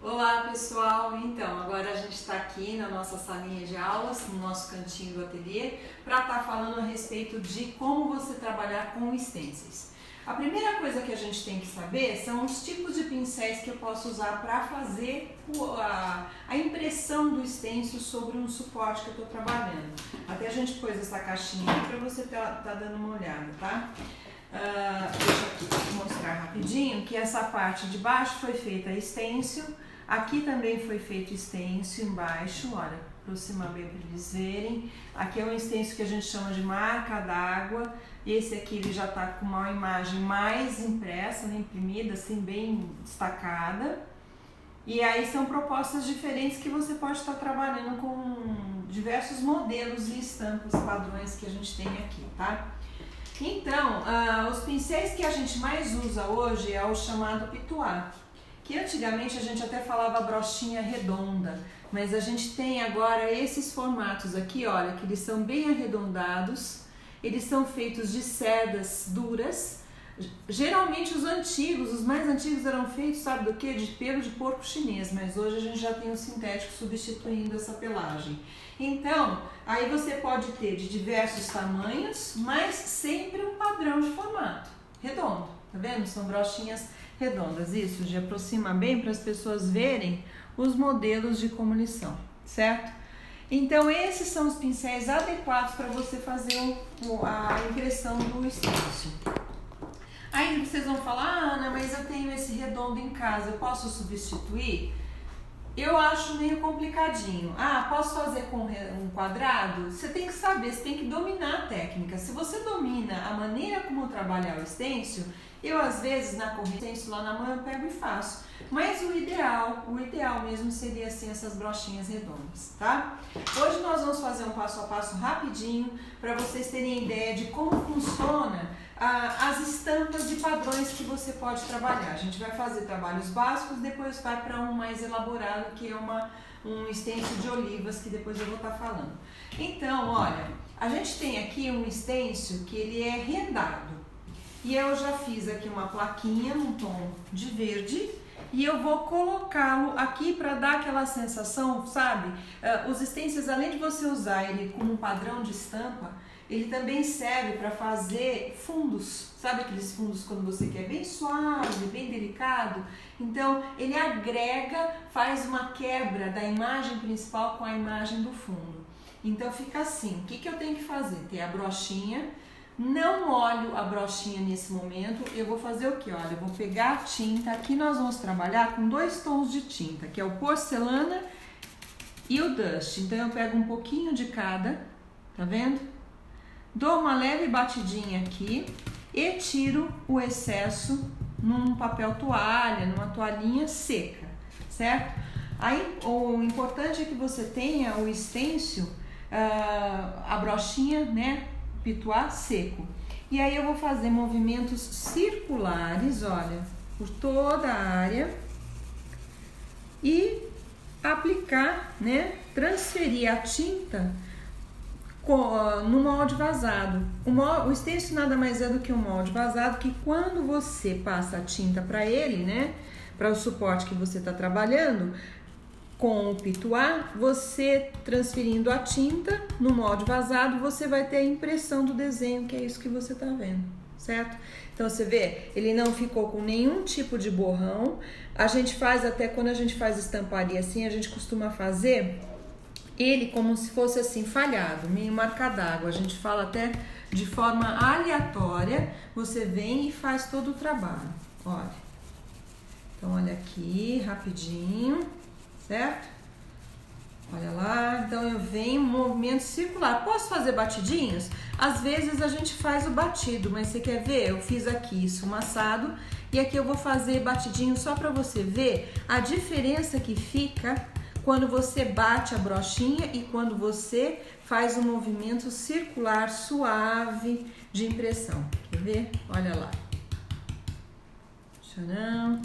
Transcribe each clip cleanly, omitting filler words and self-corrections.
Olá pessoal, então agora a gente está aqui na nossa salinha de aulas, no nosso cantinho do ateliê, para estar falando a respeito de como você trabalhar com stencils. A primeira coisa que a gente tem que saber são os tipos de pincéis que eu posso usar para fazer a impressão do stencil sobre um suporte que eu estou trabalhando. Até a gente pôs essa caixinha aqui para você tá dando uma olhada, tá? Deixa eu mostrar rapidinho que essa parte de baixo foi feita stencil, aqui também foi feito stencil embaixo, olha, aproximar bem para eles verem. Aqui é um stencil que a gente chama de marca d'água, esse aqui ele já está com uma imagem mais impressa, né, imprimida, assim bem destacada. E aí são propostas diferentes que você pode estar trabalhando com diversos modelos e estampas padrões que a gente tem aqui, tá? Então, os pincéis que a gente mais usa hoje é o chamado pituá, que antigamente a gente até falava brochinha redonda, mas a gente tem agora esses formatos aqui, olha, que eles são bem arredondados, eles são feitos de cerdas duras. Geralmente os antigos, os mais antigos eram feitos, sabe do que? De pelo de porco chinês, mas hoje a gente já tem o sintético substituindo essa pelagem. Então, aí você pode ter de diversos tamanhos, mas sempre um padrão de formato, redondo, tá vendo? São brochinhas redondas, isso, de aproximar bem para as pessoas verem os modelos de como eles são, certo? Então, esses são os pincéis adequados para você fazer a impressão do stencil. Aí vocês vão falar, Ana, mas eu tenho esse redondo em casa, eu posso substituir? Eu acho meio complicadinho. Posso fazer com um quadrado? Você tem que saber, você tem que dominar a técnica. Se você domina a maneira como trabalhar o stencil, eu às vezes na corrente stencil lá na mão eu pego e faço. Mas o ideal mesmo seria assim essas brochinhas redondas, tá? Hoje nós vamos fazer um passo a passo rapidinho para vocês terem ideia de como funciona as estampas de padrões que você pode trabalhar. A gente vai fazer trabalhos básicos, depois vai para um mais elaborado, que é um stencil de olivas, que depois eu vou estar falando. Então, olha, a gente tem aqui um stencil que ele é rendado. E eu já fiz aqui uma plaquinha num tom de verde e eu vou colocá-lo aqui para dar aquela sensação, sabe? Os stencils, além de você usar ele como um padrão de estampa, ele também serve para fazer fundos, sabe aqueles fundos quando você quer bem suave, bem delicado? Então, ele agrega, faz uma quebra da imagem principal com a imagem do fundo. Então, fica assim, o que eu tenho que fazer? Ter a brochinha, não molho a brochinha nesse momento, eu vou fazer o que? Olha, eu vou pegar a tinta, aqui nós vamos trabalhar com 2 tons de tinta, que é o porcelana e o dust. Então, eu pego um pouquinho de cada, tá vendo? Dou uma leve batidinha aqui e tiro o excesso num papel toalha, numa toalhinha seca, certo? Aí o importante é que você tenha o stencil, a brochinha, né, pituá seco. E aí eu vou fazer movimentos circulares, olha, por toda a área e aplicar, né, transferir a tinta no molde vazado. O stencil nada mais é do que um molde vazado que quando você passa a tinta para ele, né, para o suporte que você está trabalhando, com o pituá, você transferindo a tinta no molde vazado, você vai ter a impressão do desenho, que é isso que você está vendo, certo? Então você vê, ele não ficou com nenhum tipo de borrão. A gente faz até quando a gente faz estamparia assim, a gente costuma fazer ele como se fosse assim falhado, meio marca d'água. A gente fala até de forma aleatória, você vem e faz todo o trabalho, olha. Então olha aqui, rapidinho, certo? Olha lá, então eu venho, movimento circular. Posso fazer batidinhos? Às vezes a gente faz o batido, mas você quer ver? Eu fiz aqui esfumaçado e aqui eu vou fazer batidinho só para você ver a diferença que fica quando você bate a brochinha e quando você faz um movimento circular suave de impressão. Quer ver? Olha lá. Tcharam.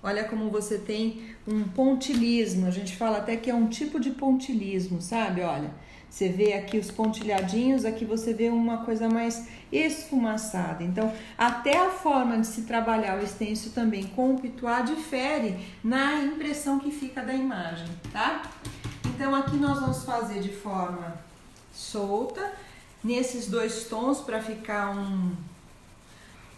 Olha como você tem um pontilismo. A gente fala até que é um tipo de pontilismo, sabe? Olha, Você vê aqui os pontilhadinhos, aqui você vê uma coisa mais esfumaçada. Então, até a forma de se trabalhar o stencil também com o pituá difere na impressão que fica da imagem, tá? Então, aqui nós vamos fazer de forma solta, nesses dois tons, para ficar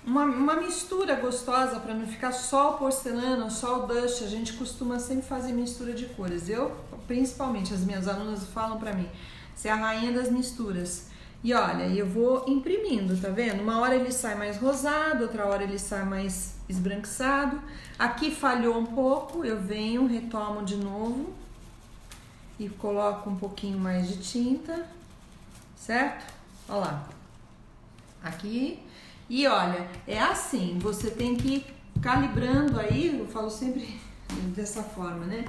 uma mistura gostosa, para não ficar só o porcelana ou só o dust. A gente costuma sempre fazer mistura de cores. Eu, principalmente, as minhas alunas falam para mim, você é a rainha das misturas. E olha, eu vou imprimindo, tá vendo? Uma hora ele sai mais rosado, outra hora ele sai mais esbranquiçado. Aqui falhou um pouco, eu venho, retomo de novo e coloco um pouquinho mais de tinta, certo? Olha lá, aqui. E olha, é assim, você tem que ir calibrando aí, eu falo sempre dessa forma, né?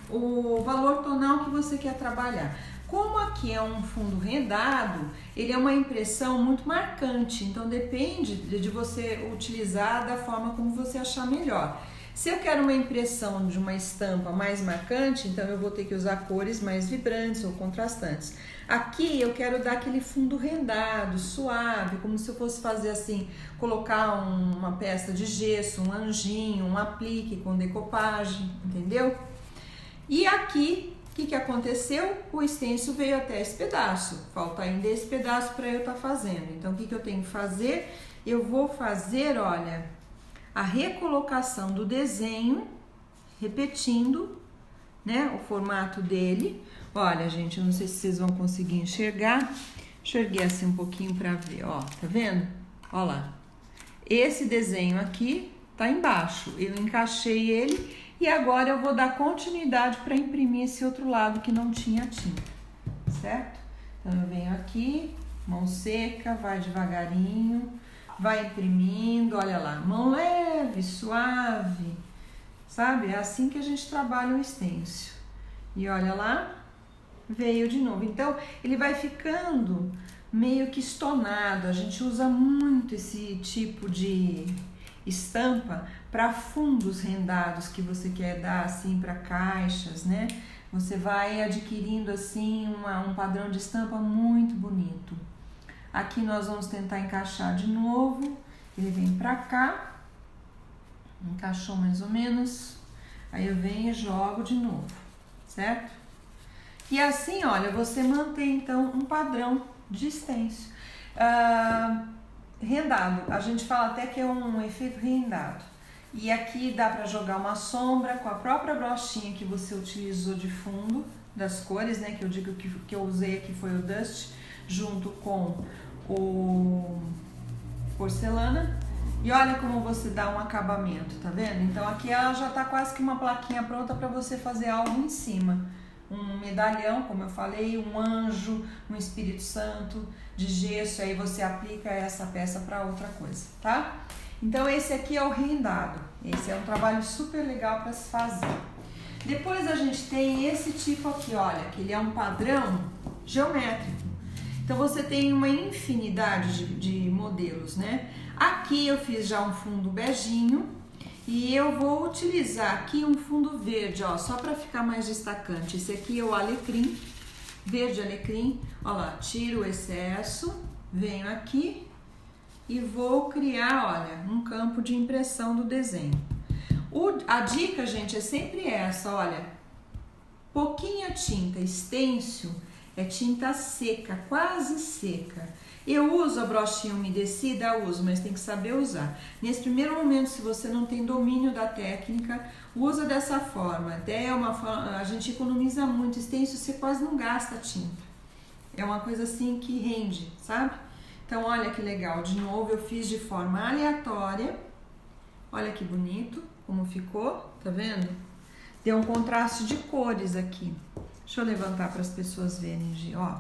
O valor tonal que você quer trabalhar. Como aqui é um fundo rendado, ele é uma impressão muito marcante, então depende de você utilizar da forma como você achar melhor. Se eu quero uma impressão de uma estampa mais marcante, então eu vou ter que usar cores mais vibrantes ou contrastantes. Aqui eu quero dar aquele fundo rendado, suave, como se eu fosse fazer assim, colocar uma peça de gesso, um anjinho, um aplique com decopagem, entendeu? E aqui, o que aconteceu? O stencil veio até esse pedaço, falta ainda esse pedaço para eu estar fazendo. Então, o que eu tenho que fazer? Eu vou fazer, olha, a recolocação do desenho, repetindo, né, o formato dele. Olha, gente, eu não sei se vocês vão conseguir enxergar. Enxerguei assim um pouquinho para ver, ó, tá vendo? Ó lá. Esse desenho aqui tá embaixo, eu encaixei ele. E agora eu vou dar continuidade para imprimir esse outro lado que não tinha tinta, certo? Então eu venho aqui, mão seca, vai devagarinho, vai imprimindo, olha lá, mão leve, suave, sabe? É assim que a gente trabalha o stencil. E olha lá, veio de novo. Então ele vai ficando meio que estonado, a gente usa muito esse tipo de estampa para fundos rendados que você quer dar assim para caixas, né? Você vai adquirindo assim um padrão de estampa muito bonito. Aqui nós vamos tentar encaixar de novo. Ele vem para cá, encaixou mais ou menos. Aí eu venho e jogo de novo, certo? E assim, olha, você mantém então um padrão de stencil. Rendado, a gente fala até que é um efeito rendado. E aqui dá para jogar uma sombra com a própria brochinha que você utilizou de fundo das cores, né? Que eu digo que eu usei aqui foi o dust junto com o porcelana. E olha como você dá um acabamento, tá vendo? Então aqui ela já tá quase que uma plaquinha pronta para você fazer algo em cima. Um medalhão, como eu falei, um anjo, um Espírito Santo de gesso, aí você aplica essa peça para outra coisa, tá? Então esse aqui é o rendado, esse é um trabalho super legal para se fazer. Depois a gente tem esse tipo aqui, olha, que ele é um padrão geométrico. Então você tem uma infinidade de modelos, né? Aqui eu fiz já um fundo beijinho. E eu vou utilizar aqui um fundo verde, ó, só para ficar mais destacante. Esse aqui é o alecrim, verde alecrim. Ó lá, tiro o excesso, venho aqui e vou criar, olha, um campo de impressão do desenho. A dica, gente, é sempre essa, olha, pouquinha tinta, stencil é tinta seca, quase seca. Eu uso a brochinha umedecida, uso, mas tem que saber usar. Nesse primeiro momento, se você não tem domínio da técnica, usa dessa forma. Até é uma forma, a gente economiza muito. Stencil você quase não gasta tinta. É uma coisa assim que rende, sabe? Então, olha que legal. De novo, eu fiz de forma aleatória. Olha que bonito como ficou, tá vendo? Deu um contraste de cores aqui. Deixa eu levantar para as pessoas verem, ó.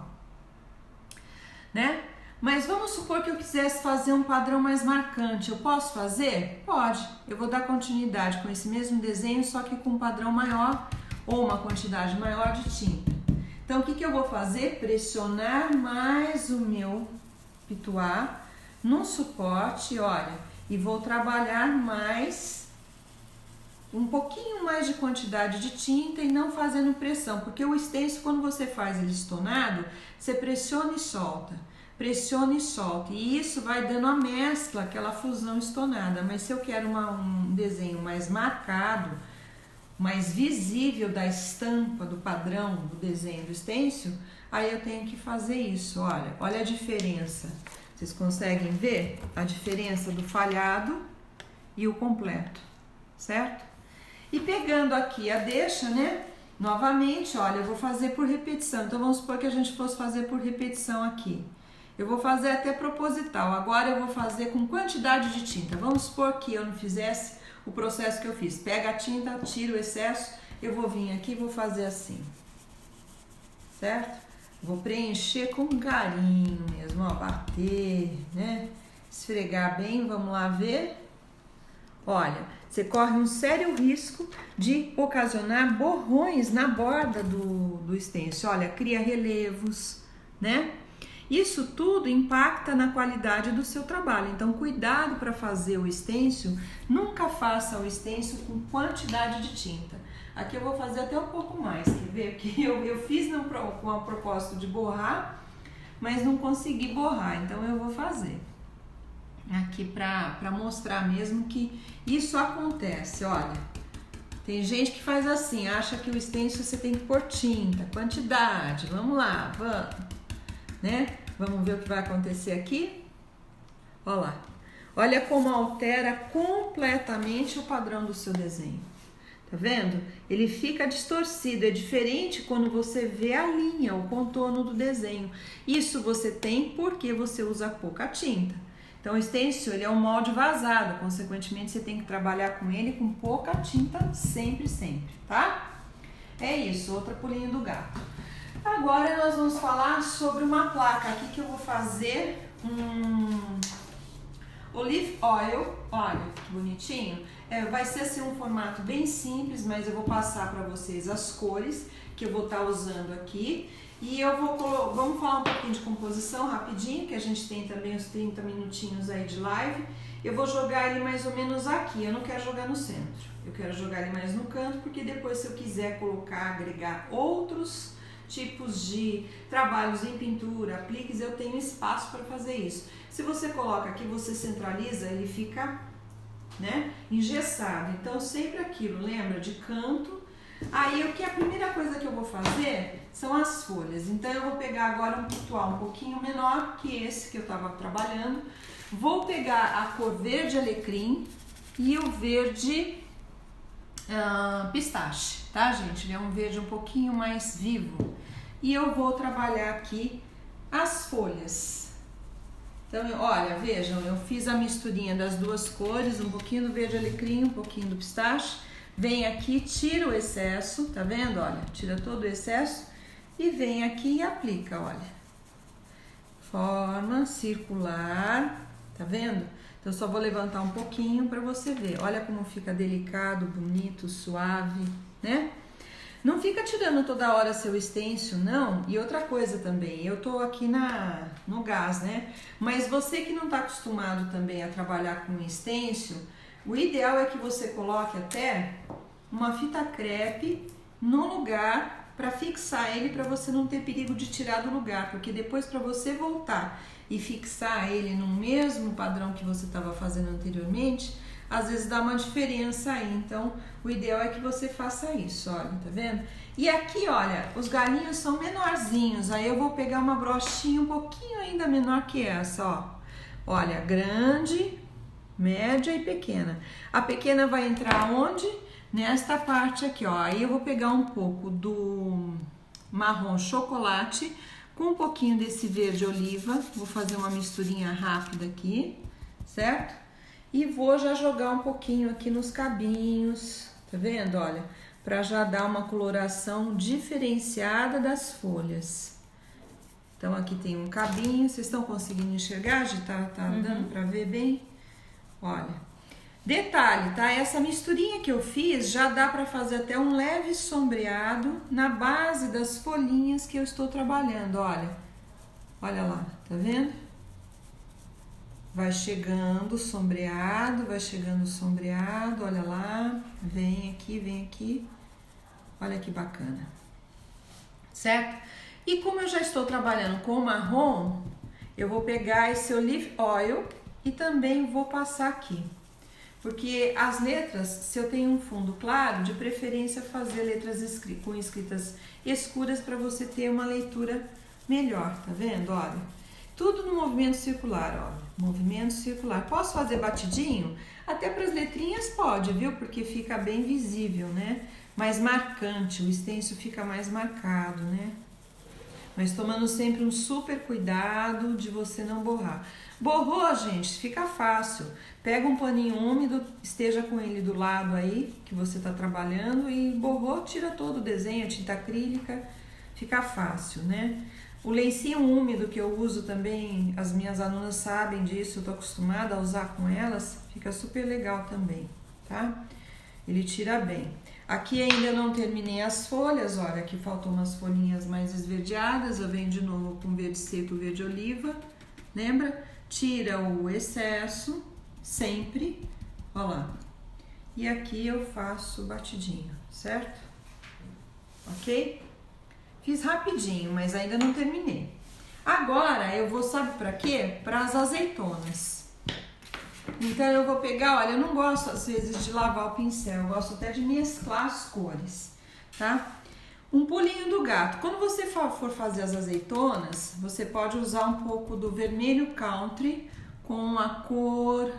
Né? Mas vamos supor que eu quisesse fazer um padrão mais marcante. Eu posso fazer? Pode. Eu vou dar continuidade com esse mesmo desenho, só que com um padrão maior ou uma quantidade maior de tinta. Então, o que eu vou fazer? Pressionar mais o meu pituá no suporte, olha, e vou trabalhar mais um pouquinho mais de quantidade de tinta e não fazendo pressão, porque o stencil, quando você faz ele estonado, você pressiona e solta, e isso vai dando a mescla, aquela fusão estonada. Mas se eu quero um desenho mais marcado, mais visível da estampa, do padrão do desenho do stencil, aí eu tenho que fazer isso. Olha a diferença. Vocês conseguem ver a diferença do falhado e o completo, certo? E pegando aqui a deixa, né? Novamente, olha, eu vou fazer por repetição. Então vamos supor que a gente fosse fazer por repetição aqui. Eu vou fazer até proposital. Agora eu vou fazer com quantidade de tinta. Vamos supor que eu não fizesse o processo que eu fiz. Pega a tinta, tira o excesso, eu vou vir aqui e vou fazer assim, certo? Vou preencher com carinho mesmo, ó, bater, né? Esfregar bem, vamos lá ver. Olha, você corre um sério risco de ocasionar borrões na borda do stencil. Olha, cria relevos, né? Isso tudo impacta na qualidade do seu trabalho. Então, cuidado para fazer o stencil. Nunca faça o stencil com quantidade de tinta. Aqui eu vou fazer até um pouco mais, quer ver? Porque eu fiz com a propósito de borrar, mas não consegui borrar. Então, eu vou fazer aqui para mostrar mesmo que isso acontece. Olha, tem gente que faz assim, acha que o stencil você tem que pôr tinta, quantidade. Vamos lá, vamos, né? Vamos ver o que vai acontecer aqui. Olha lá, olha como altera completamente o padrão do seu desenho. Tá vendo? Ele fica distorcido, é diferente quando você vê a linha, o contorno do desenho. Isso você tem porque você usa pouca tinta. Então, o stencil ele é um molde vazado, consequentemente você tem que trabalhar com ele com pouca tinta sempre, tá? É isso, outra pulinha do gato. Agora nós vamos falar sobre uma placa aqui que eu vou fazer olive oil, olha que bonitinho. Vai ser assim um formato bem simples, mas eu vou passar para vocês as cores que eu vou estar usando aqui. E vamos falar um pouquinho de composição rapidinho, que a gente tem também os 30 minutinhos aí de live. Eu vou jogar ele mais ou menos aqui, eu não quero jogar no centro. Eu quero jogar ele mais no canto, porque depois se eu quiser colocar, agregar outros tipos de trabalhos em pintura, apliques, eu tenho espaço para fazer isso. Se você coloca aqui, você centraliza, ele fica, né, engessado. Então sempre aquilo, lembra, de canto. Aí o que a primeira coisa que eu vou fazer são as folhas. Então eu vou pegar agora um pitual um pouquinho menor que esse que eu estava trabalhando. Vou pegar a cor verde alecrim e o verde pistache, tá, gente? Ele é um verde um pouquinho mais vivo. E eu vou trabalhar aqui as folhas. Então, olha, vejam, eu fiz a misturinha das duas cores, um pouquinho do verde alecrim, um pouquinho do pistache. Vem aqui, tira o excesso, tá vendo? Olha, tira todo o excesso e vem aqui e aplica, olha. Forma circular, tá vendo? Então, eu só vou levantar um pouquinho para você ver. Olha como fica delicado, bonito, suave, né? Não fica tirando toda hora seu stencil, não. E outra coisa também, eu tô aqui no gás, né? Mas você que não tá acostumado também a trabalhar com stencil, o ideal é que você coloque até uma fita crepe no lugar para fixar ele, para você não ter perigo de tirar do lugar, porque depois para você voltar e fixar ele no mesmo padrão que você estava fazendo anteriormente, às vezes dá uma diferença aí. Então o ideal é que você faça isso, olha, tá vendo? E aqui, olha, os galinhos são menorzinhos, aí eu vou pegar uma brochinha um pouquinho ainda menor que essa, ó. Olha, grande, média e pequena. A pequena vai entrar onde? Nesta parte aqui, ó. Aí eu vou pegar um pouco do marrom chocolate com um pouquinho desse verde oliva. Vou fazer uma misturinha rápida aqui, certo? E vou já jogar um pouquinho aqui nos cabinhos, tá vendo? Olha, para já dar uma coloração diferenciada das folhas. Então aqui tem um cabinho, vocês estão conseguindo enxergar? Já tá dando para ver bem? Olha, detalhe, tá? Essa misturinha que eu fiz já dá para fazer até um leve sombreado na base das folhinhas que eu estou trabalhando, olha. Olha lá, tá vendo? vai chegando sombreado, olha lá, vem aqui, olha que bacana, certo? E como eu já estou trabalhando com marrom, eu vou pegar esse olive oil e também vou passar aqui. Porque as letras, se eu tenho um fundo claro, de preferência fazer letras com escritas escuras para você ter uma leitura melhor, tá vendo? Olha, tudo no movimento circular, ó, movimento circular. Posso fazer batidinho? Até para as letrinhas pode, viu? Porque fica bem visível, né? Mais marcante, o stencil fica mais marcado, né? Mas tomando sempre um super cuidado de você não borrar. Borrou, gente, fica fácil. Pega um paninho úmido, esteja com ele do lado aí, que você está trabalhando, e borrou, tira todo o desenho, a tinta acrílica, fica fácil, né? O lencinho úmido que eu uso também, as minhas alunas sabem disso, eu tô acostumada a usar com elas, fica super legal também, tá? Ele tira bem. Aqui ainda eu não terminei as folhas, olha, aqui faltam umas folhinhas mais esverdeadas, eu venho de novo com verde seco, verde oliva, lembra? Tira o excesso, sempre, ó lá. E aqui eu faço batidinho, certo? Ok? Fiz rapidinho, mas ainda não terminei. Agora eu vou, sabe pra quê? Para as azeitonas. Então eu vou pegar, olha, eu não gosto às vezes de lavar o pincel, eu gosto até de mesclar as cores, tá? Um pulinho do gato. Quando você for fazer as azeitonas, você pode usar um pouco do vermelho country com a cor...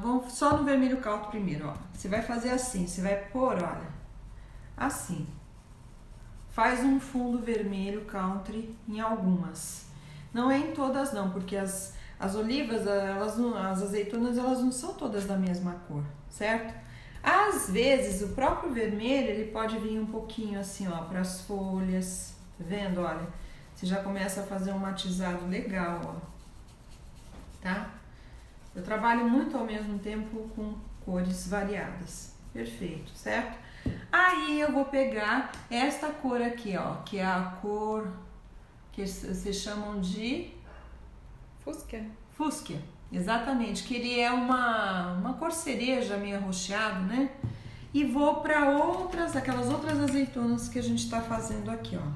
vamos só no vermelho country primeiro, ó. Você vai fazer assim, você vai pôr, olha, assim. Faz um fundo vermelho country em algumas. Não é em todas não, porque as olivas, as azeitonas, elas não são todas da mesma cor, certo? Às vezes o próprio vermelho, ele pode vir um pouquinho assim, ó, para as folhas, tá vendo? Olha, você já começa a fazer um matizado legal, ó, tá? Eu trabalho muito ao mesmo tempo com cores variadas, perfeito, certo? Aí eu vou pegar esta cor aqui, ó, que é a cor que vocês chamam de fúcsia, exatamente, que ele é uma cor cereja meio arroxeado, né? E vou para aquelas outras azeitonas que a gente tá fazendo aqui, ó.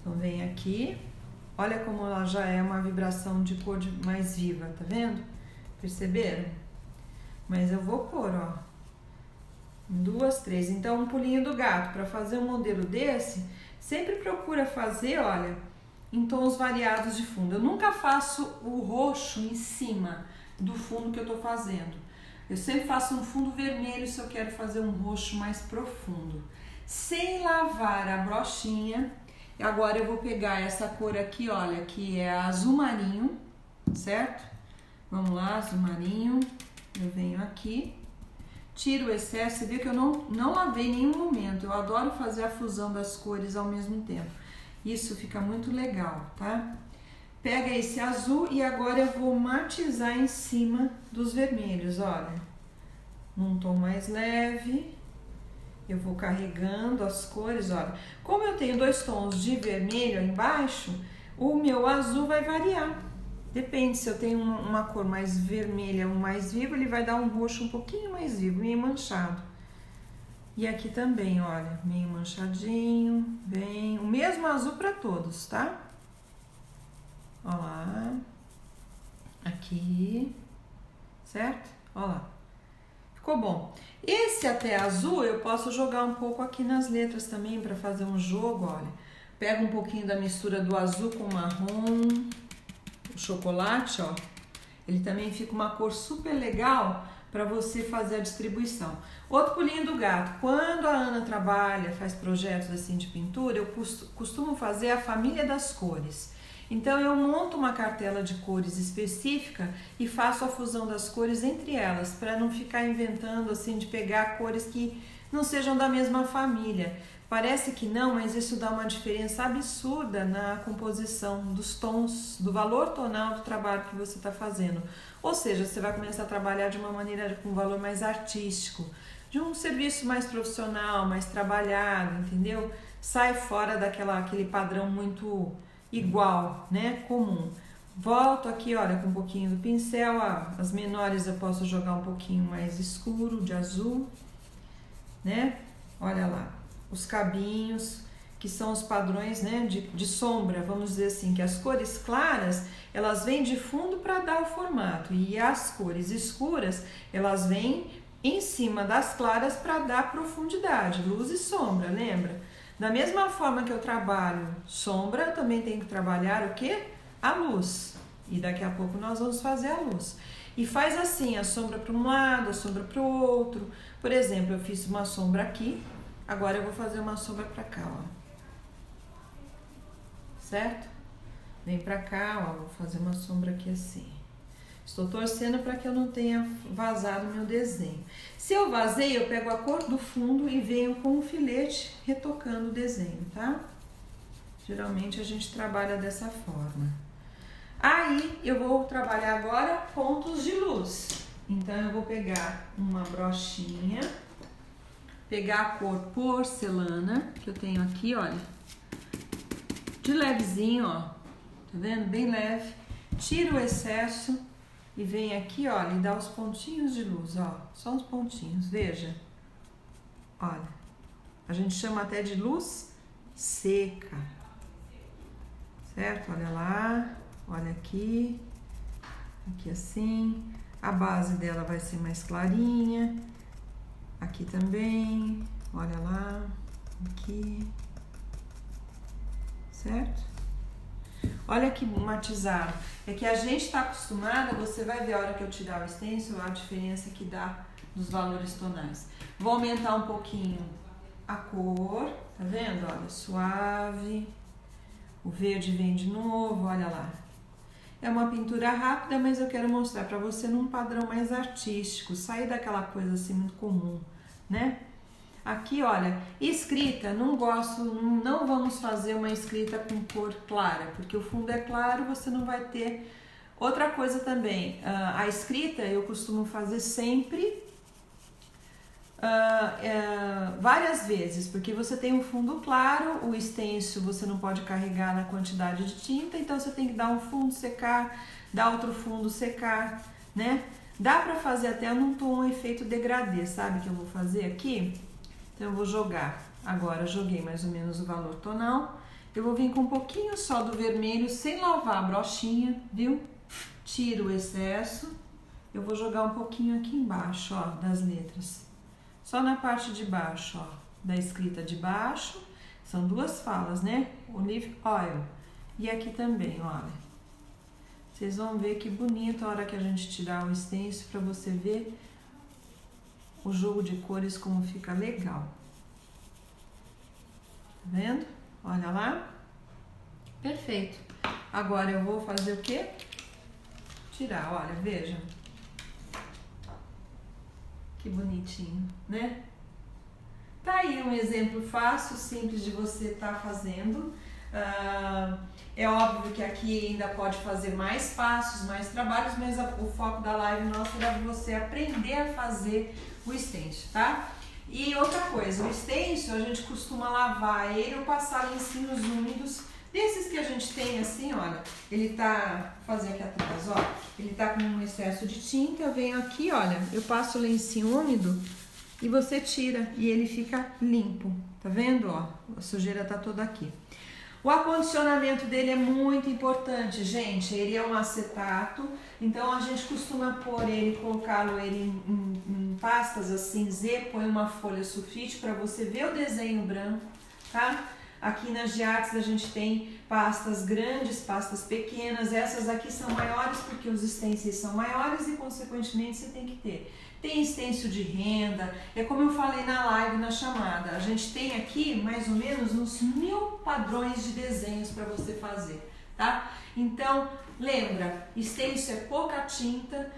Então vem aqui, olha como ela já é uma vibração de cor mais viva, tá vendo? Perceberam? Mas eu vou pôr, ó, 2, 3. Então, um pulinho do gato. Para fazer um modelo desse, sempre procura fazer, olha, em tons variados de fundo. Eu nunca faço o roxo em cima do fundo que eu tô fazendo. Eu sempre faço um fundo vermelho se eu quero fazer um roxo mais profundo. Sem lavar a brochinha. Agora eu vou pegar essa cor aqui, olha, que é azul marinho, certo? Vamos lá, azul marinho. Eu venho aqui. Tiro o excesso, você vê que eu não lavei em nenhum momento. Eu adoro fazer a fusão das cores ao mesmo tempo. Isso fica muito legal, tá? Pega esse azul e agora eu vou matizar em cima dos vermelhos, olha. Num tom mais leve. Eu vou carregando as cores, olha. Como eu tenho 2 tons de vermelho aí embaixo, o meu azul vai variar. Depende, se eu tenho uma cor mais vermelha ou mais viva, ele vai dar um roxo um pouquinho mais vivo, meio manchado. E aqui também, olha, meio manchadinho, bem... O mesmo azul para todos, tá? Ó lá. Aqui. Certo? Ó lá. Ficou bom. Esse até azul eu posso jogar um pouco aqui nas letras também para fazer um jogo, olha. Pega um pouquinho da mistura do azul com marrom... O chocolate, ó, ele também fica uma cor super legal para você fazer a distribuição. Outro pulinho do gato, quando a Ana trabalha, faz projetos assim de pintura, eu costumo fazer a família das cores. Então eu monto uma cartela de cores específica e faço a fusão das cores entre elas, para não ficar inventando assim de pegar cores que não sejam da mesma família. Parece que não, mas isso dá uma diferença absurda na composição dos tons, do valor tonal do trabalho que você está fazendo. Ou seja, você vai começar a trabalhar de uma maneira com um valor mais artístico, de um serviço mais profissional, mais trabalhado, entendeu? Sai fora aquele padrão muito igual, né, comum. Volto aqui, olha, com um pouquinho do pincel, as menores eu posso jogar um pouquinho mais escuro, de azul, né? Olha lá, os cabinhos, que são os padrões, né, de sombra, vamos dizer assim, que as cores claras, elas vêm de fundo para dar o formato, e as cores escuras, elas vêm em cima das claras para dar profundidade, luz e sombra, lembra? Da mesma forma que eu trabalho sombra, eu também tenho que trabalhar o quê? A luz. E daqui a pouco nós vamos fazer a luz. E faz assim, a sombra para um lado, a sombra para o outro. Por exemplo, eu fiz uma sombra aqui, agora eu vou fazer uma sombra para cá, ó. Certo? Vem pra cá, ó, vou fazer uma sombra aqui assim. Estou torcendo para que eu não tenha vazado meu desenho. Se eu vazei, eu pego a cor do fundo e venho com um filete retocando o desenho, tá? Geralmente a gente trabalha dessa forma. Aí eu vou trabalhar agora pontos de luz. Então eu vou pegar uma brochinha, pegar a cor porcelana, que eu tenho aqui, olha, de levezinho, ó, tá vendo? Bem leve. Tira o excesso e vem aqui, olha, e dá os pontinhos de luz, ó, só os pontinhos, veja. Olha, a gente chama até de luz seca, certo? Olha lá, olha aqui, aqui assim. A base dela vai ser mais clarinha, aqui também, olha lá, aqui, certo? Olha que matizado. É que a gente está acostumada, você vai ver a hora que eu tirar o stencil, a diferença que dá dos valores tonais. Vou aumentar um pouquinho a cor, tá vendo? Olha, suave. O verde vem de novo, olha lá. É uma pintura rápida, mas eu quero mostrar para você num padrão mais artístico, sair daquela coisa assim muito comum, né? Aqui, olha, escrita, não gosto, não vamos fazer uma escrita com cor clara, porque o fundo é claro, você não vai ter. Outra coisa também, a escrita eu costumo fazer sempre várias vezes, porque você tem um fundo claro, o stencil você não pode carregar na quantidade de tinta, então você tem que dar um fundo secar, dar outro fundo secar, né? Dá pra fazer até num tom um efeito degradê, sabe que eu vou fazer aqui? Então eu vou jogar, agora joguei mais ou menos o valor tonal, eu vou vir com um pouquinho só do vermelho, sem lavar a brochinha, viu? Tiro o excesso, eu vou jogar um pouquinho aqui embaixo, ó, das letras. Só na parte de baixo, ó, da escrita de baixo, são duas falas, né? Olive oil. E aqui também, olha. Vocês vão ver que bonito a hora que a gente tirar o stencil para você ver o jogo de cores como fica legal. Tá vendo? Olha lá. Perfeito. Agora eu vou fazer o quê? Tirar, olha, veja. Que bonitinho, né? Tá aí um exemplo fácil, simples de você estar fazendo. É óbvio que aqui ainda pode fazer mais passos, mais trabalhos, mas o foco da live nossa era você aprender a fazer o stencil, tá? E outra coisa, o stencil a gente costuma lavar ele ou passar lencinhos úmidos, desses que a gente tem assim, olha, ele tá, vou fazer aqui atrás, ó, ele tá com um excesso de tinta, eu venho aqui, olha, eu passo o lencinho úmido e você tira e ele fica limpo, tá vendo, ó, a sujeira tá toda aqui. O acondicionamento dele é muito importante, gente. Ele é um acetato, então a gente costuma pôr ele, colocá-lo em pastas assim, Z, põe uma folha sulfite para você ver o desenho branco, tá? Aqui nas de artes a gente tem pastas grandes, pastas pequenas. Essas aqui são maiores porque os stencils são maiores e consequentemente você tem que ter. Tem stencil de renda, é como eu falei na live, na chamada, a gente tem aqui mais ou menos uns 1000 padrões de desenhos para você fazer, tá? Então, lembra, stencil é pouca tinta,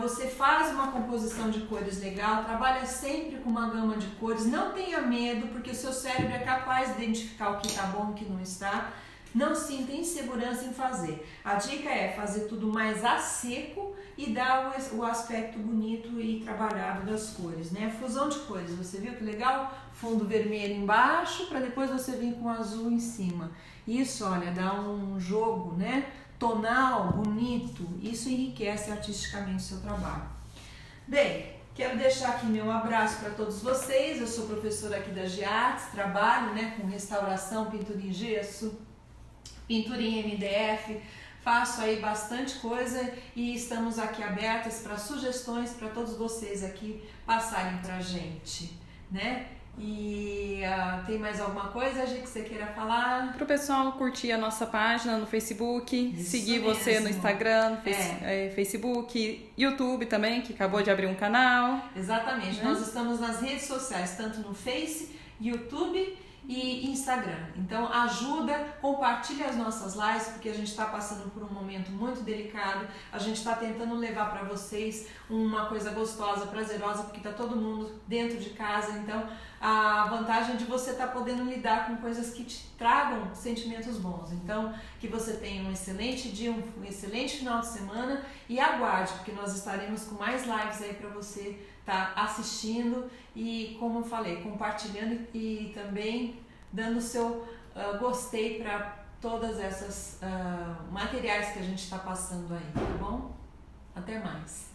você faz uma composição de cores legal, trabalha sempre com uma gama de cores, não tenha medo, porque o seu cérebro é capaz de identificar o que está bom e o que não está. Não sinta insegurança em fazer. A dica é fazer tudo mais a seco e dar o aspecto bonito e trabalhado das cores, né? Fusão de cores, você viu que legal? Fundo vermelho embaixo para depois você vir com azul em cima. Isso, olha, dá um jogo, né? tonal, bonito, isso enriquece artisticamente o seu trabalho. Bem, quero deixar aqui meu abraço para todos vocês. Eu sou professora aqui da Giartes, trabalho, né, com restauração, pintura em gesso, pintura em MDF, faço aí bastante coisa e estamos aqui abertas para sugestões para todos vocês aqui passarem para a gente, né? E tem mais alguma coisa, Gi, que você queira falar? Para o pessoal curtir a nossa página no Facebook, Isso seguir mesmo. você no Instagram, Facebook, YouTube também, que acabou de abrir um canal. Exatamente, nós estamos nas redes sociais, tanto no Face, YouTube e Instagram. Então ajuda, compartilha as nossas lives, porque a gente está passando por um momento muito delicado. A gente está tentando levar para vocês uma coisa gostosa, prazerosa, porque está todo mundo dentro de casa. Então a vantagem é de você estar podendo lidar com coisas que te tragam sentimentos bons. Então que você tenha um excelente dia, um excelente final de semana e aguarde, porque nós estaremos com mais lives aí para você estar assistindo e, como eu falei, compartilhando e também dando o seu gostei para todas essas materiais que a gente está passando aí, tá bom? Até mais!